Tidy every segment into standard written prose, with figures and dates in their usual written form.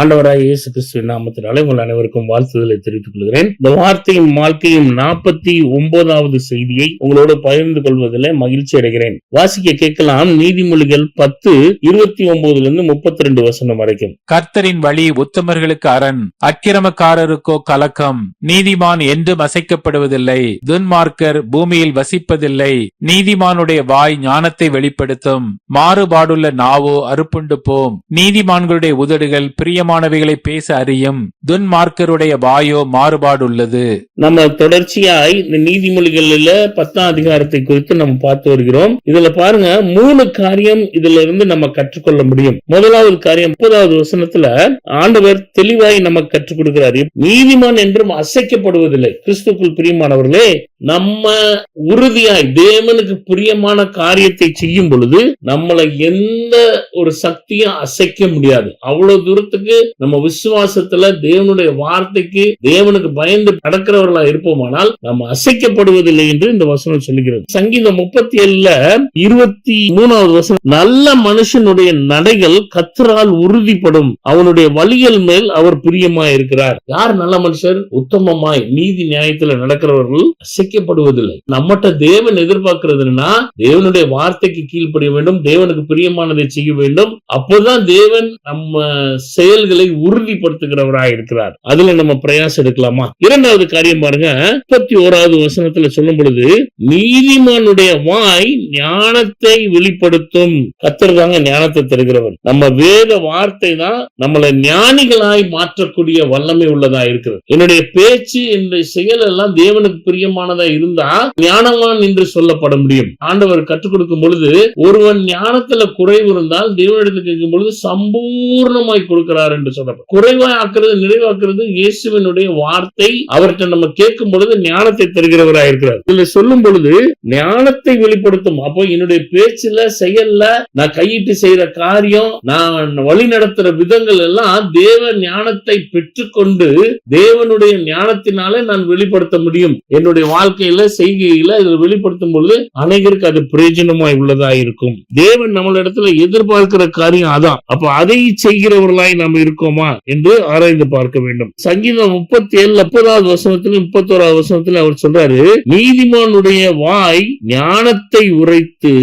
ஆண்டவராய் இயேசு கிறிஸ்துவின் நாமத்தினாலே உங்கள் அனைவருக்கும் வாழ்த்துதலை தெரிவித்துக் கொள்கிறேன். இந்த வார்த்தையும் வாழ்க்கையும் 49வது செய்தியை உங்களோடு பகிர்ந்து கொள்வதில் மகிழ்ச்சி அடைகிறேன். வாசிக்க கேட்கலாம். நீதிமொழிகள் 10:29 வசனம் வரைக்கும். கர்த்தரின் வழி உத்தமர்களுக்கு அரண், அக்கிரமக்காரருக்கோ கலக்கம். நீதிமான் என்றும் அசைக்கப்படுவதில்லை, துன்மார்க்கர் பூமியில் வசிப்பதில்லை. நீதிமானுடைய வாய் ஞானத்தை வெளிப்படுத்தும், மாறுபாடுள்ள நாவோ அறுப்புண்டு போம். நீதிமான்களுடைய உதடுகள் பிரியமானவைகளை பேச அறியும், துன்மார்க்கருடைய வாயோ மாறுபாடுள்ளது. நம்ம தொடர்ச்சியாய் இந்த நீதிமொழிகளில் 10ஆம் அதிகாரத்தை குறித்து நம்ம பார்த்து வருகிறோம். இதுல பாருங்க, 3 காரியம் இதுல இருந்து நம்ம கற்றுக்கொள்ள முடியும். முதலாவது காரியம் 30வது வசனத்துல ஆண்டவர் தெளிவாய் நமக்கு கற்றுக் கொடுக்கிறார். நீதிமான் என்றும் அசைக்கப்படுவதில்லை. கிறிஸ்துக்குள் பிரியமானவர்களே, நம்ம உறுதியாய் தேவனுக்கு பிரியமான காரியத்தை செய்யும் பொழுது நம்மளை எந்த ஒரு சக்தியும் அசைக்க முடியாது. அவ்வளவு தூரத்துக்கு நம்ம விசுவாசத்துல தேவனுடைய வார்த்தைக்கு தேவனுக்கு பயந்து நடக்கிறவர்களா இருப்போமானால் நம்ம அசைக்கப்படுவதில்லை என்று இந்த வசனம் சொல்லுகிறது. சங்கீதம் 37:23வது வசனம், நல்ல மனுஷனுடைய நடைகள் கர்த்தரால் உறுதிப்படும், அவனுடைய வழிகள் மேல் அவர் பிரியமாய் இருக்கிறார். யார் நல்ல மனுஷர்? உத்தமமாய் நீதி நியாயத்துல நடக்கிறவர்கள் அசைக்கப்படுவதில்லை. நம்மகிட்ட தேவன் எதிர்பார்க்கிறதுனா தேவனுடைய வார்த்தைக்கு கீழ்ப்படிய வேண்டும், தேவனுக்கு பிரியமானதை செய்ய வேண்டும். அப்போதான் தேவன் நம்ம செயல்களை உறுதிப்படுத்துகிறவராய் இருக்கிறார். அதுல நம்ம பிரயாசம் எடுக்கலாமா? இரண்டாவது காரியம் பாருங்க, 31வது வசனத்துல சொல்லும் பொழுது, நீதிமானுடைய வாய் ஞானத்தை வெளிப்படுத்தும். கர்த்தர் தாங்க ஞானத்தை தருகிறவர். நம்ம வேத வார்த்தை தான் நம்மளை ஞானிகளாய் மாற்றக்கூடிய வல்லமை உள்ளதா இருக்கிறது. என்னுடைய பேச்சு, என்னுடைய செயல் எல்லாம் தேவனுக்கு பிரியமானதா இருந்தா ஞானவான் என்று சொல்லப்பட முடியும். ஆண்டவர் கற்றுக் கொடுக்கும் பொழுது, ஒருவன் ஞானத்துல குறைவு இருந்தால் தேவனிடத்தில் கேட்கும் பொழுது சம்பூர்ணமாய் கொடுக்கிறார் என்று சொல்லப்படும். குறைவாய் ஆக்குறது நிறைவாக்குறது இயேசுவினுடைய வார்த்தை. அவர்கிட்ட நம்ம கேட்கும் பொழுது ஞானத்தை தருகிறவராய் இருக்கிறார். இதுல சொல்லும் பொழுது ஞானத்தை வெளிப்படுத்தும். அப்போ என்னுடைய பேச்சுல, செயல்ல, நான் கையிட்டு செய்யற காரியம், நான் வழி நடத்துற விதங்கள் எல்லாம் தேவ ஞானத்தை பெற்றுக்கொண்டு தேவனுடைய ஞானத்தினாலே நான் வெளிப்படுத்த முடியும். என்னுடைய வாழ்க்கையில, செய்கையில இதில் வெளிப்படுத்தும் பொழுது அனைவருக்கு அது பிரயோஜனமாய் உள்ளதா இருக்கும். தேவன் நம்மளிடத்துல எதிர்பார்க்கிற காரியம் அதான். அப்ப அதை செய்கிறவர்களாய் நாம் இருக்கோமா என்று ஆராய்ந்து பார்க்க வேண்டும். சங்கீதம் 37:30வது வசனத்திலும் 31வது வசனத்திலும் அவர் சொல்றாரு, நீதிமானுடைய வாய் ஞானத்தை உரைத்து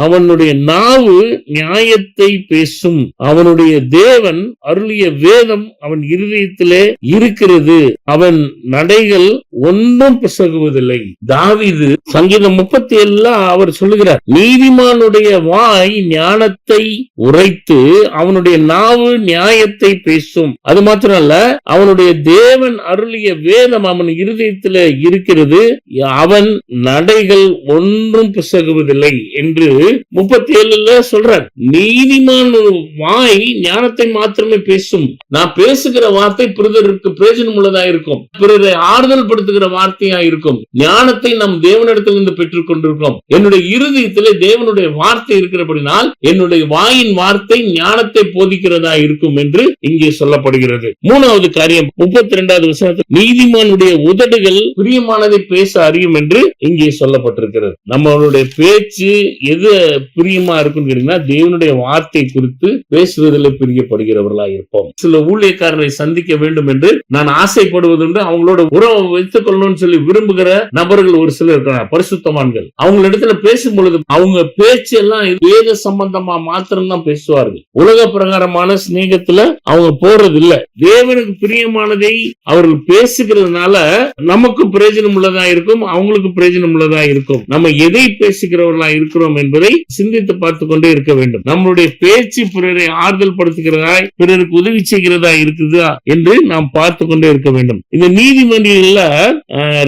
அவனுடைய நாவு நியாயத்தை பேசும், அவனுடைய தேவன் அருளிய வேதம் அவன் இருதயத்திலே இருக்கிறது, அவன் நடைகள் ஒன்றும் பிசகுவதில்லை. தாவீது சங்கீதம் 37 அவர் சொல்லுகிறார், நீதிமானுடைய வாய் ஞானத்தை உரைத்து அவனுடைய நாவு நியாயத்தை பேசும். அது மாத்திரம் அல்ல, அவனுடைய தேவன் அருளிய வேதம் அவன் இருதயத்தில் இருக்கிறது, அவன் நடைகள் ஒன்றும் பிசகுவதில்லை என்று 37 சொல்றார். நீதிமான் வாய் ஞானத்தை மாத்திரமே பேசும். நான் பேசுகிற வார்த்தை பிறருக்கு பிரயோஜனம் உள்ளதா இருக்கும், பிறரை ஆறுதல் படுத்துகிற வார்த்தையா இருக்கும். ஞானத்தை நம் தேவனிடத்திலிருந்து பெற்றுக் கொண்டிருக்கிறோம். என்னுடைய இருதயத்திலே தேவனுடைய வார்த்தை இருக்கிறபடினால் என்னுடைய வாயின் வார்த்தை ஞானத்தை போதிக்கிறதா இருக்கும் என்று இங்கே சொல்லப்படுகிறது. மூணாவது காரியம் 32வது வசனத்தில், நீதிமானுடைய உதடுகள் பிரியமானதை பேச அறியும் என்று இங்கே சொல்லப்பட்டிருக்கிறது. நம்மளுடைய பேச்சு எது பிரியமா இருக்கும் கேட்டீங்கன்னா, தேவனுடைய வார்த்தை குறித்து பேசுவதில் பிரியப்படுகிறவர்களா இருப்போம். சில ஊழியக்காரரை சந்திக்க வேண்டும் என்று நான் ஆசைப்படுவதுண்டு, அவங்களோட உறவை வைத்துக் கொள்ளணும்னு சொல்லி விரும்புகிற நபர்கள் ஒரு சிலர் இருக்கிறாங்க, பரிசுத்தவான்கள். அவங்களிடத்துல பேசும் பொழுது அவங்க பேச்சு எல்லாம் வேத சம்பந்தமா மாத்திரம் தான் பேசுவார்கள். உலக பிரகாரமான சிநேகத்துல அவங்க போறது இல்ல. தேவனுக்கு பிரியமானதை அவர்கள் பேசுகிறதுனால நமக்கு பிரயோஜனம் உள்ளதா இருக்கும், அவங்களுக்கு பிரயோஜனம் உள்ளதா இருக்கும். நம்ம எதை பேசுகிறவர்களா இருக்கிறோம் என்பதை சிந்தித்து பார்த்து கொண்டே இருக்க வேண்டும். நம்மளுடைய பேச்சு பிறரை ஆறுதல் படுத்துகிறதா, பிறருக்கு உதவி செய்கிறதா இருக்குதா என்று நாம் பார்த்து கொண்டே இருக்க வேண்டும். இந்த நீதிமன்றங்கள்ல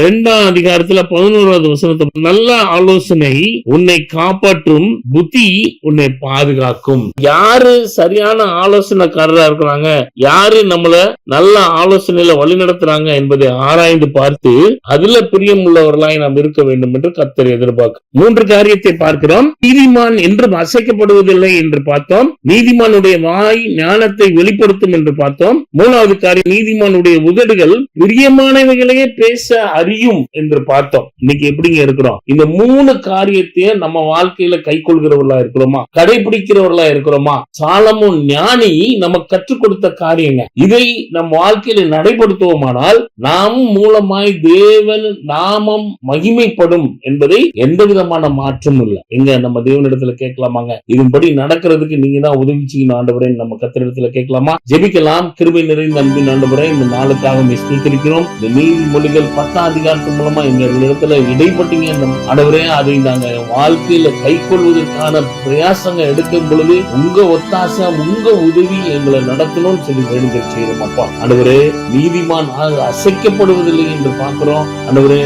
2ஆம் அதிகாரத்துல 11வது வசனத்தை, நல்ல ஆலோசனை உன்னை காப்பாற்றும், புத்தி உன்னை பாதுகாக்கும். யாரு சரியான ஆலோசனைக்காரரா இருக்கிறாங்க, யாரு நம்மள நல்ல ஆலோசனையில வழி நடத்துறாங்க என்பதை ஆராய்ந்து பார்த்து அதுல பிரியம் உள்ளவர்களாய் நாம் இருக்க வேண்டும் என்று கர்த்தர் எதிர்பார்க்க 3 காரியத்தை பார்க்கிறோம். நீதிமான் என்றும் அசைக்கப்படுவதில்லை என்று பார்த்தோம். நீதிமானுடைய வாய் ஞானத்தை வெளிப்படுத்தும் என்று பார்த்தோம். 3வது காரியம், நீதிமானுடைய உதடுகள் பிரியமானவைகளையே பேச அறியும் என்று பார்த்தோம். இன்னைக்கு எப்படிங்க இருக்கிறோம்? இந்த 3 காரியத்தையும் நம்ம வாழ்க்கையில கை கொள்கிறவர்களா இருக்கிறோமா, கடைபிடிக்கிறவர்களா இருக்கிறோமா? சாலமோன் ஞானி நம்ம கற்றுக் கற்றுக் கொடுத்த காரியங்க. இதை நம் வாழ்க்கையில நடைபெறுத்துவோமானால் நாம் மூலமாய் தேவன் நாமம் மகிமைப்படும் என்பதை எந்த விதமான மாற்றமும் இல்லை. எங்க நம்ம தேவனிடத்துல கேட்கலாமாங்க, இதன்படி நடக்கிறதுக்கு நீங்க தான் உதவி செய்யணும் ஆண்டவரே, நம்ம கர்த்தரிடத்துல கேட்கலாமா? ஜெபிக்கலாம். கிருபை நிறைந்த அன்பின் ஆண்டவரே, இந்த நாளுக்காக ஸ்துதிக்கிறோம். இந்த நீதிமொழிகள் 10ஆம் அதிகாரத்தின் மூலமா எங்க இடத்துல இடைப்பட்டீங்க ஆண்டவரே, அதை நாங்க வாழ்க்கையில கை கொள்வதற்கான பிரயாசங்க எடுக்கும் பொழுது உங்க ஒத்தாசை உங்க உதவி எங்களை நடத்தணும்னு சொல்லி வேண்டுதல் செய்யறோம். அப்பா ஆண்டவரே, நீதிமான் அசைக்கப்படுவதில்லை என்று பார்க்கிறோம். ஆண்டவரே,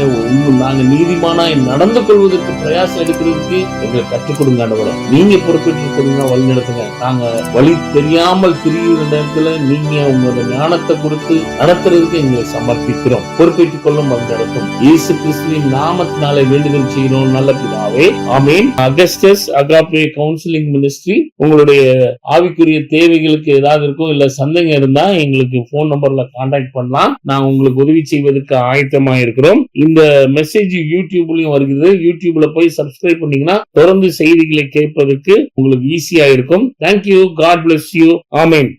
நாங்க நீதிமானாய் நடந்து கொள்வதற்கு பிரயாசம் எடுக்கிறதுக்கு எங்களை கற்றுக் கொடுங்க ஆண்டவரே. நீங்க பொறுப்பேற்றுக் கொடுங்க, வழி நடத்துங்க. நாங்க வழி தெரியாமல் திரிகிற நேரத்துல நீங்க உங்களோட ஞானத்தை கொடுத்து நடத்துறதுக்கு எங்களை சமர்ப்பிக்கிறோம். பொறுப்பேற்றுக் கொள்ளும், வழி நடத்தும். இயேசு கிறிஸ்துவின் நாமத்தினாலே வேண்டுதல் செய்கிறோம் நல்ல பிதாவே, amen. Augustus Agape counselling ministry. உங்களுடைய ஆவிக்குரிய தேவைகளுக்கு ஏதாவது இருக்கும், இல்ல சந்தேகம் இருந்தா எங்களுக்கு போன் நம்பர்ல கான்டாக்ட் பண்ணலாம். நான் உங்களுக்கு உதவி செய்வதற்கு ஆயத்தமா இருக்கிறோம். இந்த மெசேஜ் யூடியூப்லயும் வருகிறது. யூடியூப்ல போய் சப்ஸ்கிரைப் பண்ணீங்கன்னா தொடர்ந்து செய்திகளை கேட்பதற்கு உங்களுக்கு ஈஸியா இருக்கும். Thank you. God bless you. Amen.